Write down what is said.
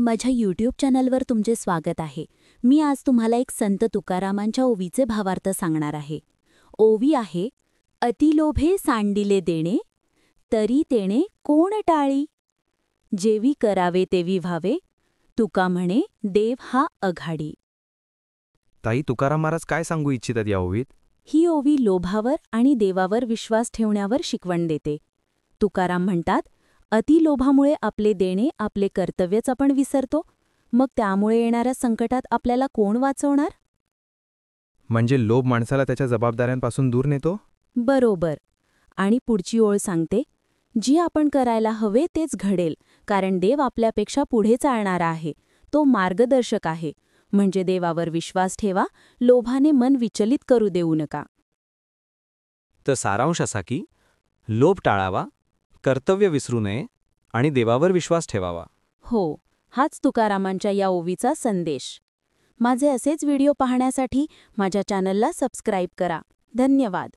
माझ्या यूट्यूब चॅनलवर तुमचे स्वागत आहे. मी आज तुम्हाला एक संत तुकारामांच्या ओवीचे भावार्थ सांगणार आहे. ओवी आहे, अतिलोभे सांडिले देणे, तरी तेणे कोण टाळी. जेवी करावे तेवी व्हावे, तुका म्हणे देव हा अघाडी. ताई, तुकाराम महाराज काय सांगू इच्छितात या ओवीत? ही ओवी लोभावर आणि देवावर विश्वास ठेवण्यावर शिकवण देते. तुकाराम म्हणतात, अतिलोभामुळे आपले देणे, आपले कर्तव्यच आपण विसरतो. मग त्यामुळे येणाऱ्या संकटात आपल्याला कोण वाचवणार? म्हणजे लोभ माणसाला त्याच्या जबाबदाऱ्यांपासून दूर नेतो? बरोबर. आणि पुढची ओळ सांगते, जी आपण करायला हवे तेच घडेल, कारण देव आपल्यापेक्षा पुढे चालणारा आहे. तो मार्गदर्शक आहे. म्हणजे देवावर विश्वास ठेवा, लोभाने मन विचलित करू देऊ नका. तर सारांश असा की लोभ टाळावा, कर्तव्य विसरू नये आणि देवावर विश्वास ठेवावा. हो, हाच तुकारामांच्या या ओवीचा संदेश. माझे असेच व्हिडिओ पाहण्यासाठी माझ्या चॅनलला सबस्क्राईब करा. धन्यवाद.